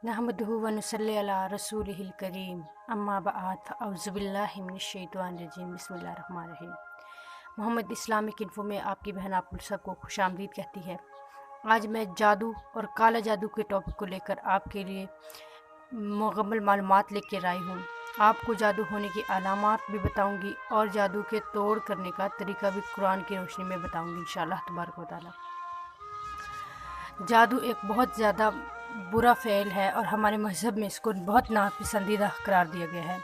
नहमदुहु व नुसल्ली अला रसूलिहिल करीम अम्मा बआद फ़अऊज़ु बिल्लाहि मिनश्शैतानिर्रजीम बिस्मिल्लाहिर्रहमानिर्रहीम। मोहम्मद इस्लामिक इन्फो में आपकी बहन आप सबको खुशामदीद कहती है। आज मैं जादू और काला जादू के टॉपिक को लेकर आपके लिए मुकम्मल मालूमात लेकर आई हूँ। आपको जादू होने की अलामात भी बताऊँगी और जादू के तोड़ करने का तरीका भी कुरान की रोशनी में बताऊँगी इंशाअल्लाह तबारक व तआला। जादू एक बहुत ज़्यादा बुरा फ़ेल है और हमारे मज़हब में इसको बहुत नापसंदीदा करार दिया गया है।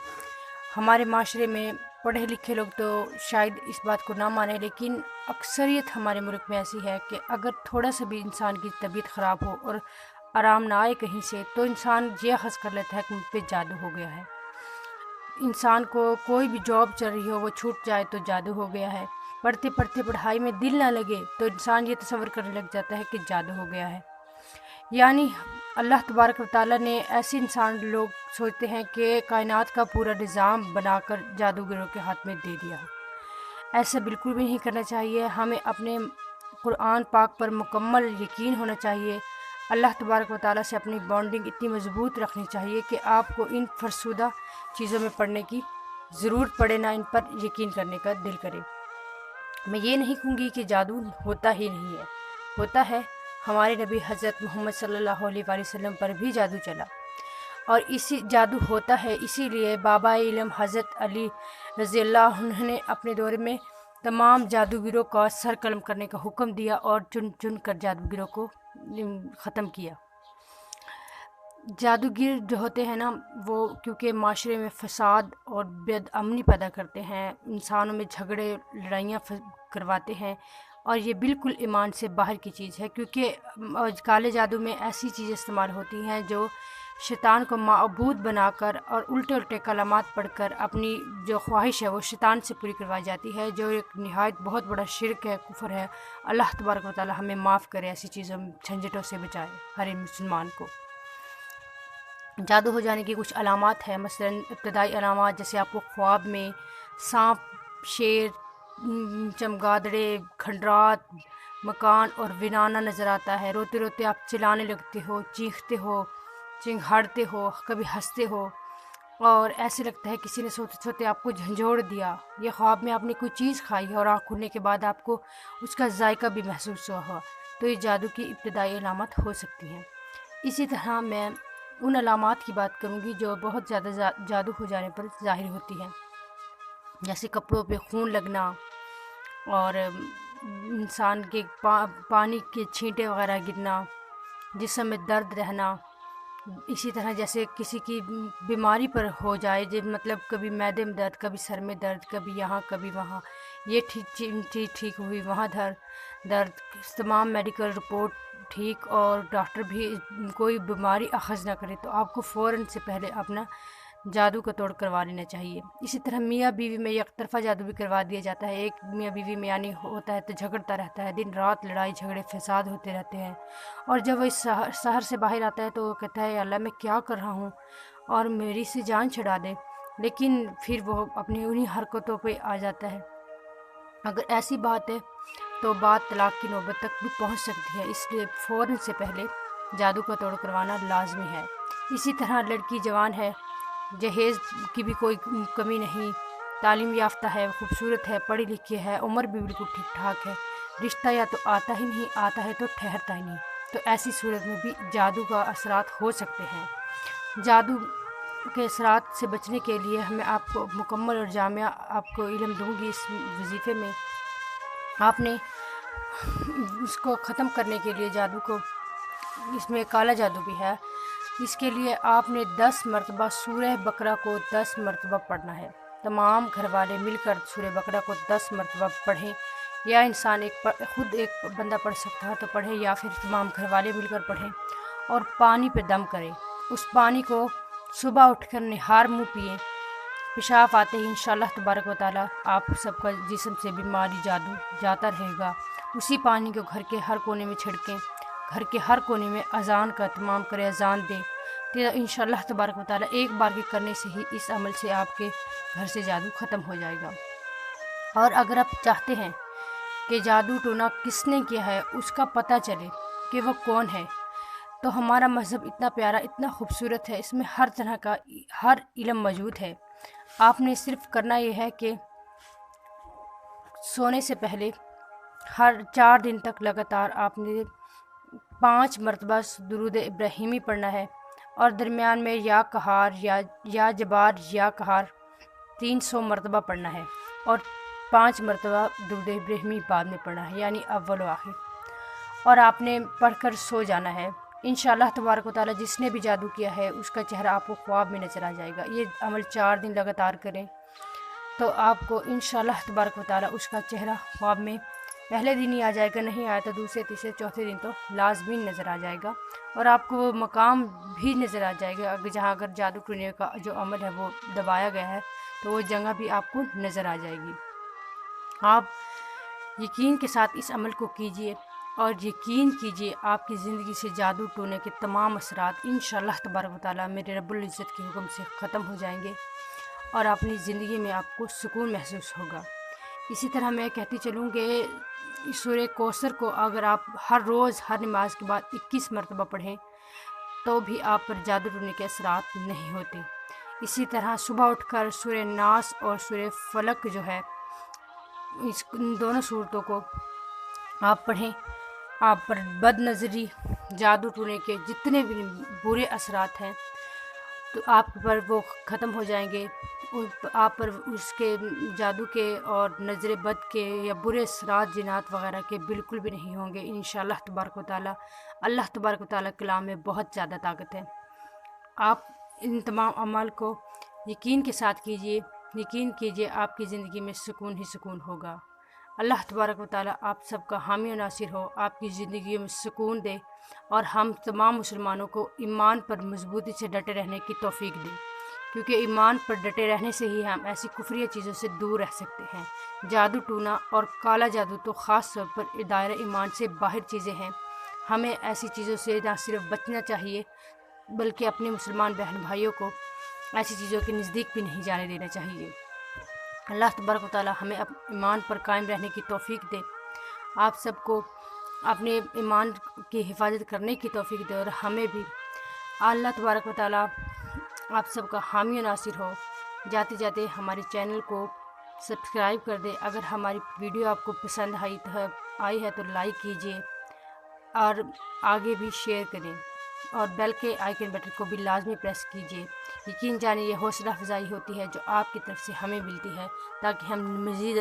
हमारे माशरे में पढ़े लिखे लोग तो शायद इस बात को ना माने, लेकिन अक्सरियत हमारे मुल्क में ऐसी है कि अगर थोड़ा सा भी इंसान की तबीयत ख़राब हो और आराम ना आए कहीं से, तो इंसान ये अख़ज़ कर लेता है कि मुझ पे जादू हो गया है। इंसान को कोई भी जॉब चल रही हो वो छूट जाए तो जादू हो गया है। पढ़ते पढ़ते पढ़ाई में दिल ना लगे तो इंसान ये तसव्वुर करने लग जाता है कि जादू हो गया है। यानी अल्लाह तबारक व तआला ने ऐसे इंसान लोग सोचते हैं कि कायनात का पूरा निज़ाम बनाकर जादूगरों के हाथ में दे दिया। ऐसा बिल्कुल भी नहीं करना चाहिए। हमें अपने कुरान पाक पर मुकम्मल यकीन होना चाहिए। अल्लाह तबारक व तआला से अपनी बॉन्डिंग इतनी मज़बूत रखनी चाहिए कि आपको इन फरसुदा चीज़ों में पढ़ने की ज़रूरत पड़े ना इन पर यकीन करने का दिल करे। मैं ये नहीं कहूँगी कि जादू होता ही नहीं है, होता है। हमारे नबी हज़रत मोहम्मद सल्लल्लाहु अलैहि वसल्लम पर भी जादू चला और इसी जादू होता है। इसीलिए बाबा इल्म हज़रत अली रज़ियल्लाहु अन्हु ने अपने दौर में तमाम जादूगरों का सर कलम करने का हुक्म दिया और चुन चुन कर जादूगरों को ख़त्म किया। जादूगर जो होते हैं ना, वो क्योंकि माशरे में फ़साद और बेअमनी पैदा करते हैं, इंसानों में झगड़े लड़ाइयाँ करवाते हैं, और ये बिल्कुल ईमान से बाहर की चीज़ है। क्योंकि काले जादू में ऐसी चीज़ें इस्तेमाल होती हैं जो शैतान को माबूद बनाकर और उल्टे उल्टे कलामात पढ़कर अपनी जो ख्वाहिश है वो शैतान से पूरी करवाई जाती है, जो एक निहायत बहुत बड़ा शिरक है, कुफ्र है। अल्लाह तबारक व तआला हमें माफ़ करे, ऐसी चीज़ों झंझटों से बचाए हर एक मुसलमान को। जादू हो जाने की कुछ अलामात है। मसलन इब्तदाई अलामात जैसे आपको ख्वाब में सांप, शेर, चमगादड़े, खंडरात, मकान और विनाना नज़र आता है। रोते रोते आप चिल्लाने लगते हो, चीखते हो, चिंघाड़ते हो, कभी हंसते हो और ऐसे लगता है किसी ने सोते सोते आपको झंझोड़ दिया। ये ख्वाब में आपने कोई चीज़ खाई है और आँख खुलने के बाद आपको उसका जायका भी महसूस हुआ, तो ये जादू की इब्तदाई अलामत हो सकती हैं। इसी तरह मैं उन अलामात की बात करूँगी जो बहुत ज़्यादा जादू हो जाने पर ज़ाहिर होती हैं, जैसे कपड़ों पे खून लगना और इंसान के पानी के छींटे वगैरह गिरना, जिस्म में दर्द रहना। इसी तरह जैसे किसी की बीमारी पर हो जाए, जो मतलब कभी मैदे में दर्द, कभी सर में दर्द, कभी यहाँ कभी वहाँ, ये चीज़ ठीक हुई, वहाँ दर्द, तमाम मेडिकल रिपोर्ट ठीक और डॉक्टर भी कोई बीमारी अखज़ ना करे, तो आपको फ़ौरन से पहले अपना जादू का तोड़ करवा लेना चाहिए। इसी तरह मियाँ बीवी में एक तरफ़ा जादू भी करवा दिया जाता है। एक मियाँ बीवी में यानी होता है तो झगड़ता रहता है, दिन रात लड़ाई झगड़े फ़साद होते रहते हैं, और जब वो इस शहर से बाहर आता है तो वो कहता है अल्लाह मैं क्या कर रहा हूँ और मेरी से जान छुड़ा दे, लेकिन फिर वो अपनी उन्हीं हरकतों पे आ जाता है। अगर ऐसी बात है तो बात तलाक की नौबत तक भी पहुँच सकती है, इसलिए फ़ौरन से पहले जादू का तोड़ करवाना लाजमी है। इसी तरह लड़की जवान है, जहेज़ की भी कोई कमी नहीं, तालीम याफ्ता है, खूबसूरत है, पढ़ी लिखी है, उम्र भी बिल्कुल ठीक ठाक है, रिश्ता या तो आता ही नहीं, आता है तो ठहरता ही नहीं, तो ऐसी सूरत में भी जादू का असरात हो सकते हैं। जादू के असरात से बचने के लिए हमें आपको मुकम्मल और जामिया आपको इल्म दूँगी इस वजीफ़े में। आपने उसको ख़त्म करने के लिए जादू को, इसमें काला जादू भी है, इसके लिए आपने 10 मरतबा सूरह बकरा को 10 मरतबा पढ़ना है। तमाम घर वाले मिलकर सूरह बकरा को 10 मरतबा पढ़ें, या इंसान खुद एक बंदा पढ़ सकता है तो पढ़े, या फिर तमाम घर वाले मिलकर पढ़ें और पानी पे दम करें। उस पानी को सुबह उठकर निहार मुँह पिएँ। पेशाब आते ही इंशाअल्लाह तबारक व तआला आप सबका जिस्म से बीमारी जादू जाता रहेगा। उसी पानी को घर के हर कोने में छिड़कें, घर के हर कोने में अज़ान का तमाम करें, अज़ान दें, तो इंशाअल्लाह तबारक व तआला एक बार के करने से ही इस अमल से आपके घर से जादू ख़त्म हो जाएगा। और अगर आप चाहते हैं कि जादू टोना किसने किया है उसका पता चले कि वो कौन है, تو ہمارا مذہب اتنا پیارا، اتنا خوبصورت ہے، اس میں ہر طرح کا ہر علم موجود ہے۔ آپ نے صرف کرنا یہ ہے کہ سونے سے پہلے ہر 4 دن تک لگاتار آپ نے 5 مرتبہ درود ابراہیمی پڑھنا ہے، اور درمیان میں یا قہار یا جبار یا قہار 300 مرتبہ پڑھنا ہے، اور 5 مرتبہ درود ابراہیمی بعد میں پڑھنا ہے، یعنی اول و آخر، اور آپ نے پڑھ کر سو جانا ہے۔ انشاءاللہ تبارک و تعالیٰ جس نے بھی جادو کیا ہے اس کا چہرہ آپ کو خواب میں نظر آ جائے گا۔ یہ عمل 4 دن لگاتار کریں تو آپ کو انشاءاللہ تبارک و تعالیٰ اس کا چہرہ خواب میں پہلے دن ہی آ جائے گا، نہیں آیا تو دوسرے تیسرے چوتھے دن تو لازمی نظر آ جائے گا، اور آپ کو وہ مقام بھی نظر آ جائے گا جہاں اگر جادو ٹونے کا جو عمل ہے وہ دبایا گیا ہے تو وہ جگہ بھی آپ کو نظر آ جائے گی۔ آپ یقین کے ساتھ اس عمل کو کیجئے، اور یقین کیجئے آپ کی زندگی سے جادو ٹونے کے تمام اثرات انشاءاللہ تبارک و تعالیٰ میرے رب العزت کے حکم سے ختم ہو جائیں گے، اور اپنی زندگی میں آپ کو سکون محسوس ہوگا۔ اسی طرح میں کہتی چلوں کہ سورہ کوثر کو اگر آپ ہر روز ہر نماز کے بعد 21 مرتبہ پڑھیں تو بھی آپ پر جادو ٹونے کے اثرات نہیں ہوتے۔ اسی طرح صبح اٹھ کر سورہ ناس اور سورہ فلق جو ہے، ان دونوں صورتوں کو آپ پڑھیں، آپ پر بد نظری، جادو ٹونے کے جتنے بھی برے اثرات ہیں تو آپ پر وہ ختم ہو جائیں گے، آپ پر اس کے جادو کے اور نظر بد کے یا برے اثرات جنات وغیرہ کے بالکل بھی نہیں ہوں گے انشاءاللہ تبارک و تعالیٰ۔ اللہ تبارک و تعالیٰ کلام میں بہت زیادہ طاقت ہے۔ آپ ان تمام اعمال کو یقین کے ساتھ کیجئے، یقین کیجئے آپ کی زندگی میں سکون ہی سکون ہوگا۔ اللہ تبارک و تعالیٰ آپ سب کا حامی و ناصر ہو، آپ کی زندگیوں میں سکون دے، اور ہم تمام مسلمانوں کو ایمان پر مضبوطی سے ڈٹے رہنے کی توفیق دے، کیونکہ ایمان پر ڈٹے رہنے سے ہی ہم ایسی کفریہ چیزوں سے دور رہ سکتے ہیں۔ جادو ٹونا اور کالا جادو تو خاص طور پر دائرہ ایمان سے باہر چیزیں ہیں، ہمیں ایسی چیزوں سے نہ صرف بچنا چاہیے بلکہ اپنے مسلمان بہن بھائیوں کو ایسی چیزوں کے نزدیک بھی نہیں جانے دینا چاہیے۔ اللہ تبارک و تعالیٰ ہمیں ایمان پر قائم رہنے کی توفیق دے، آپ سب کو اپنے ایمان کی حفاظت کرنے کی توفیق دے، اور ہمیں بھی اللہ تبارک و تعالیٰ آپ سب کا حامی و ناصر ہو۔ جاتے جاتے ہمارے چینل کو سبسکرائب کر دیں، اگر ہماری ویڈیو آپ کو پسند آئی ہے تو لائک کیجیے، اور آگے بھی شیئر کریں، اور بیل کے آئیکن بٹن کو بھی لازمی پریس کیجیے۔ یقین جانے یہ حوصلہ افزائی ہوتی ہے جو آپ کی طرف سے ہمیں ملتی ہے، تاکہ ہم مزید